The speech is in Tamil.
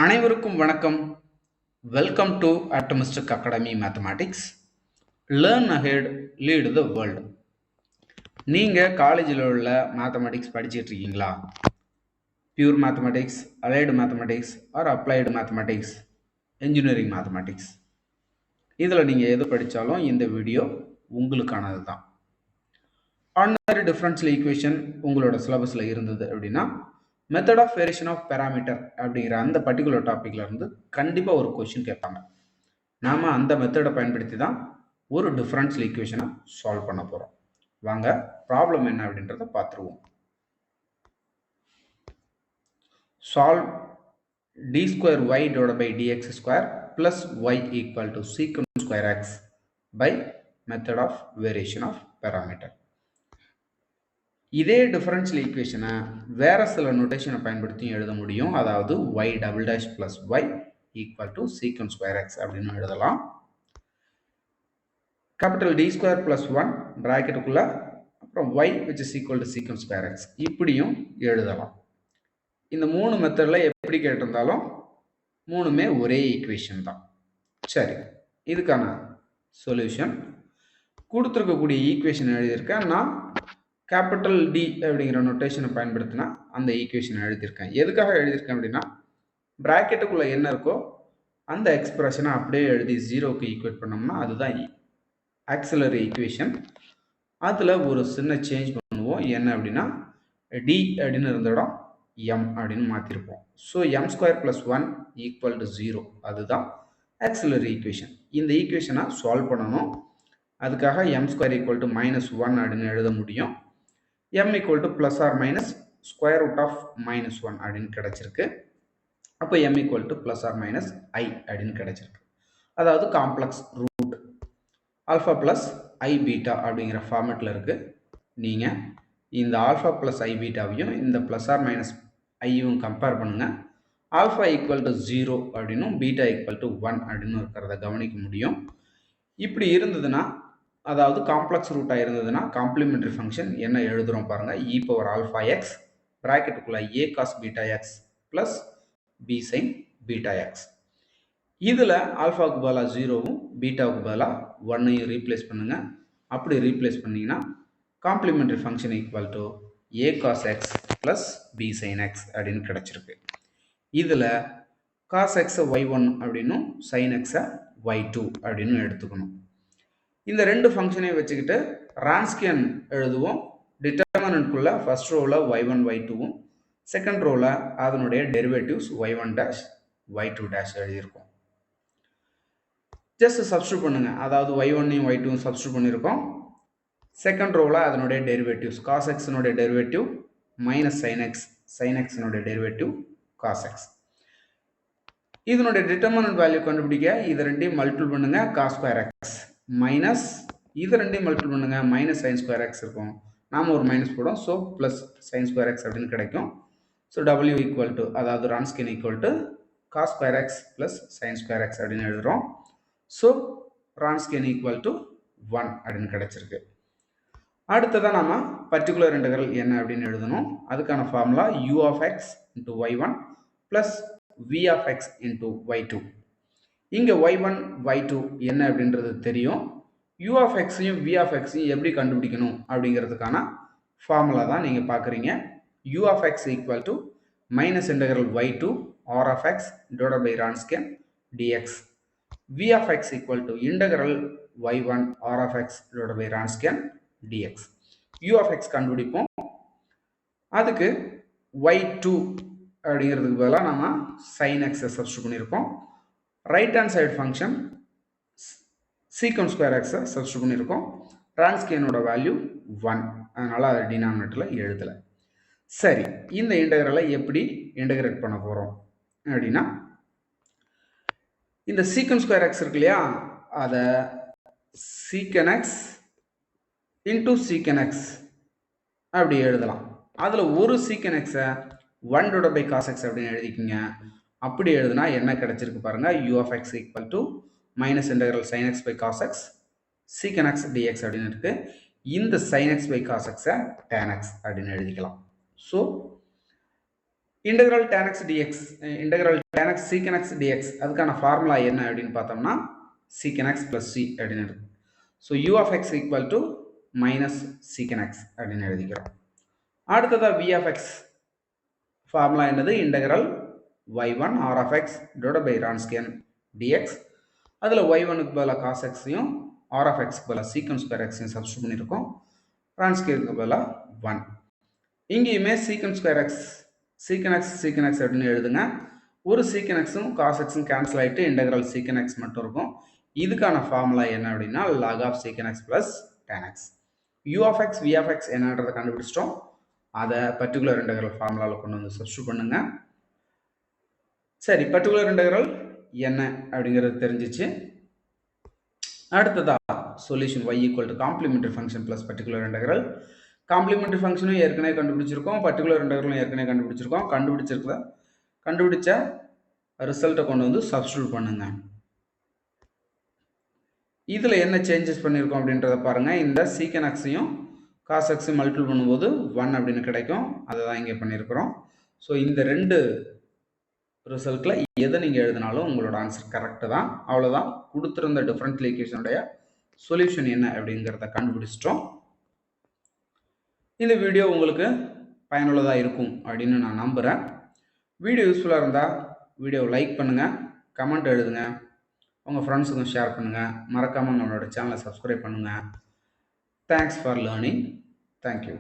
அனைவருக்கும் வணக்கம். Welcome to optimistic academy mathematics. Learn ahead, lead the world. நீங்கள் காலேஜில் உள்ள மேத்தமேட்டிக்ஸ் படிச்சுட்டு இருக்கீங்களா? Pure mathematics, allied mathematics or applied mathematics, engineering mathematics, இதில் நீங்கள் எது படித்தாலும் இந்த வீடியோ உங்களுக்கானது தான். ஆர்டினரி டிஃபரன்ஷியல் ஈக்குவேஷன் உங்களோட சிலபஸில் இருந்தது அப்படின்னா method of variation of parameter அப்படிங்கிற அந்த பர்டிகுலர் டாப்பிக்ல இருந்து கண்டிப்பாக ஒரு கொஸ்டின் கேட்பாங்க. நாம் அந்த மெத்தடை பயன்படுத்தி தான் ஒரு டிஃபரன்ஷியல் ஈக்குவேஷனை சால்வ் பண்ண போகிறோம். வாங்க ப்ராப்ளம் என்ன அப்படின்றத பார்த்துருவோம். Solve D square Y divide by DX square plus Y equal to secant square X by method of variation of parameter. இதே டிஃபரன்ஷியல் ஈக்குவேஷனை வேற சில நோட்டேஷனை பயன்படுத்தி எழுத முடியும். அதாவது y double dash plus Y equal to secant square X அப்படின்னு எழுதலாம். Capital D square plus one பிராக்கெட்டுக்குள்ள அப்புறம் y which is equal to secant square X இப்படியும் எழுதலாம். இந்த மூணு மெத்தடில் எப்படி கேட்டிருந்தாலும் மூணுமே ஒரே ஈக்குவேஷன் தான். சரி, இதுக்கான சொல்யூஷன் கொடுத்துருக்கக்கூடிய ஈக்குவேஷன் எழுதியிருக்கேன். நான் கேபிட்டல் டி அப்படிங்கிற நோட்டேஷனை பயன்படுத்தினா அந்த ஈக்குவேஷனை எழுதியிருக்கேன். எதுக்காக எழுதியிருக்கேன் அப்படின்னா பிராக்கெட்டுக்குள்ளே என்ன இருக்கோ அந்த எக்ஸ்பிரஷனை அப்படியே எழுதி ஜீரோக்கு ஈக்குவேட் பண்ணோம்னா அதுதான் ஆக்சிலரி ஈக்குவேஷன். அதில் ஒரு சின்ன சேஞ்ச் பண்ணுவோம். என்ன அப்படின்னா டி அப்படின்னு இருந்த இடம் எம் அப்படின்னு மாற்றிருப்போம். So M square plus one equal to zero, அதுதான் ஆக்சிலரி ஈக்குவேஷன். இந்த ஈக்குவேஷனை சால்வ் பண்ணணும். அதுக்காக M square equal to minus one அப்படின்னு எழுத முடியும். m equal to plus or minus square root of minus 1 அப்படின்னு கிடைச்சிருக்கு. அப்போ m equal to plus or minus I அப்படின்னு கிடைச்சிருக்கு. அதாவது complex root alpha plus i beta அப்படிங்கிற ஃபார்மேட்டில் இருக்குது. நீங்கள் இந்த ஆல்ஃபா பிளஸ் ஐ பீட்டாவையும் இந்த பிளஸ் ஆர் மைனஸ் ஐயும் கம்பேர் பண்ணுங்கள். ஆல்ஃபா ஈக்குவல் டு ஜீரோ அப்படின்னும் பீட்டா ஈக்குவல் டு ஒன் அப்படின்னு இருக்கிறத கவனிக்க முடியும். இப்படி இருந்ததுன்னா, அதாவது காம்ப்ளெக்ஸ் ரூட்டாக இருந்ததுன்னா காம்ப்ளிமெண்ட்ரி ஃபங்க்ஷன் என்ன எழுதுகிறோம் பாருங்கள். இ பவர் ஆல்ஃபா எக்ஸ் ப்ராக்கெட்டுக்குள்ளே A cos beta X plus B sine beta X. இதில் ஆல்ஃபாவுக்கு பதிலாக ஜீரோவும் பீட்டாவுக்கு பதிலாக ஒன்னையும் ரீப்ளேஸ் பண்ணுங்கள். அப்படி ரீப்ளேஸ் பண்ணிங்கன்னா complementary function equal to A cos x plus B sin x அப்படின்னு கிடச்சிருக்கு. இதில் காஸ் எக்ஸை ஒய் ஒன் அப்படின்னும் சைன் எக்ஸை ஒய் டூ அப்படின்னு எடுத்துக்கணும். இந்த ரெண்டு ஃபங்க்ஷனையும் வச்சுக்கிட்டு ரான்ஸ்கியன் எழுதுவோம். டிட்டர்மினன்ட்குள்ள ஃபர்ஸ்ட் ரோவில் y1 y2வும் செகண்ட் ரோவில் அதனுடைய derivatives y1 dash y2 dash எழுதியிருக்கோம். ஜஸ்ட் சப்ஸ்டியூட் பண்ணுங்க. அதாவது y1ஐயும் y2வும் சப்ஸ்டியூட் பண்ணியிருக்கோம். செகண்ட் ரோவில் அதனுடைய டெரிவேட்டிவ்ஸ் காஸ் எக்ஸினுடைய டெரிவேட்டிவ் மைனஸ் சைன் எக்ஸினுடைய டெரிவேட்டிவ் காஸ் எக்ஸ். இதனுடைய டிட்டர்மினன்ட் வேல்யூ கண்டுபிடிக்க இது ரெண்டையும் மல்டிபிள் பண்ணுங்க. காஸ் ஸ்கொயர் எக்ஸ் மைனஸ் இது ரெண்டையும் மல்டிபிள் பண்ணுங்க. மைனஸ் சைன் ஸ்கொயர் எக்ஸ் இருக்கும். நாம் ஒரு மைனஸ் போடும். So plus sine square X அப்படின்னு கிடைக்கும். ஸோ டபிள்யூ ஈக்குவல் டு, அதாவது Wronskian equal to cos square X plus sine square X அப்படின்னு எழுதுகிறோம். ஸோ ரான்ஸ்கியன் ஈக்குவல் டு 1 அப்படின்னு கிடைச்சிருக்கு. அடுத்ததான் நம்ம பர்டிகுலர் இன்டெக்ரல் என்ன அப்படின்னு எழுதணும். அதுக்கான formula u of X into Y one plus V of X into Y two. இங்கே y1 y2 என்ன அப்படின்றது தெரியும். u ஆஃப் எக்ஸையும் v ஆஃப் எக்ஸையும் எப்படி கண்டுபிடிக்கணும் அப்படிங்கிறதுக்கான ஃபார்முலா தான் நீங்கள் பார்க்குறீங்க. u of X equal to minus integral y2 r of X divided by Wronskian dx. v of X equal to integral y1 r of X divided by Wronskian dx. u of X கண்டுபிடிப்போம். அதுக்கு y2 அப்படிங்கிறதுக்கு பதிலாக நம்ம சைன் எக்ஸை சப்ஸ்டியூட் பண்ணியிருக்கோம். Right hand side function secant square எக்ஸை சப்ஸ்டியூட் பண்ணியிருக்கோம். ரான்ஸ்கியனோட வேல்யூ 1, அதனால் அதை டினாமினேட்டரில் எழுதலை. சரி, இந்த இன்டெக்ரலை எப்படி இன்டெகிரேட் பண்ண போகிறோம் அப்படின்னா, இந்த சீக்கண்ட் ஸ்கொயர் எக்ஸ் இருக்கு இல்லையா, அதை சீக்கன் எக்ஸ் இன்டூ சீக்கன் எக்ஸ் அப்படி எழுதலாம். அதில் ஒரு சீக்கன் எக்ஸை 1 டிவைட் பை காஸ் எக்ஸ் அப்படின்னு எழுதிக்கிங்க. அப்படி எழுதுனா என்ன கிடைச்சிருக்கு பாருங்க. u of x equal to minus integral sin x by cos x secant x dx அப்படின்னு இருக்கு. இந்த sin x by cos x tan x அப்படின்னு எழுதிக்கலாம். So integral tan x dx, integral tan x sec x dx அதுக்கான ஃபார்முலா என்ன அப்படின்னு பார்த்தோம்னா sec x plus c அப்படின்னு இருக்கு. So u of x equal to minus sec x அப்படின்னு எழுதிக்கிறோம். அடுத்ததா v of x ஃபார்முலா என்னது? Integral y1 r of x divided by Wronskian dx. அதில் y1க்கு பதிலாக cos xையும் r of x பதிலாக secant square xையும் சப்ஸ்டியூட் பண்ணியிருக்கோம். Wronskianக்கு பதிலாக 1. இங்கேயுமே secant square x secant x அப்படின்னு எழுதுங்க. ஒரு secant xும் cos xும் கேன்சல் ஆகிட்டு இன்டெக்ரல் secant x மட்டும் இருக்கும். இதுக்கான ஃபார்முலா என்ன அப்படின்னா log of secant x plus tan x. u of x v of x என்னன்றதை கண்டுபிடிச்சிட்டோம். அதை பர்டிகுலர் இன்டெக்ரல் ஃபார்முலாவில் கொண்டு வந்து சப்ஸ்டியூட் பண்ணுங்க. சரி, பர்டிகுலர் இன்டெக்ரல் என்ன அப்படிங்கிறது தெரிஞ்சிச்சு. அடுத்ததா solution y equal to complementary function plus particular integral. Complementary ஃபங்க்ஷனும் ஏற்கனவே கண்டுபிடிச்சிருக்கோம், பர்டிகுலர் இன்டெக்ரலும் ஏற்கனவே கண்டுபிடிச்சிருக்கோம். கண்டுபிடிச்ச ரிசல்ட்டை கொண்டு வந்து சப்ஸ்டியூட் பண்ணுங்க. இதில் என்ன சேஞ்சஸ் பண்ணியிருக்கோம் அப்படின்றத பாருங்கள். இந்த சீக்கன் எக்ஸையும் காஸ் எக்ஸையும் மல்டிபிள் பண்ணும்போது 1 அப்படின்னு கிடைக்கும். அதை தான் இங்கே பண்ணியிருக்கிறோம். ஸோ இந்த ரெண்டு ரிசல்ட்டில் எதை நீங்கள் எழுதினாலும் உங்களோட ஆன்சர் கரெக்டு தான். அவ்வளோதான். கொடுத்துருந்த டிஃப்ரென்ஷியல் ஈக்குவேஷனுடைய சொல்யூஷன் என்ன அப்படிங்கிறத கண்டுபிடிச்சிட்டோம். இந்த வீடியோ உங்களுக்கு பயனுள்ளதாக இருக்கும் அப்படின்னு நான் நம்புகிறேன். வீடியோ யூஸ்ஃபுல்லாக இருந்தால் வீடியோவை லைக் பண்ணுங்கள், கமெண்ட் எழுதுங்க, உங்கள் ஃப்ரெண்ட்ஸுக்கும் ஷேர் பண்ணுங்கள். மறக்காமல் நம்மளோட சேனலை சப்ஸ்கிரைப் பண்ணுங்கள். Thanks for learning. தேங்க்யூ.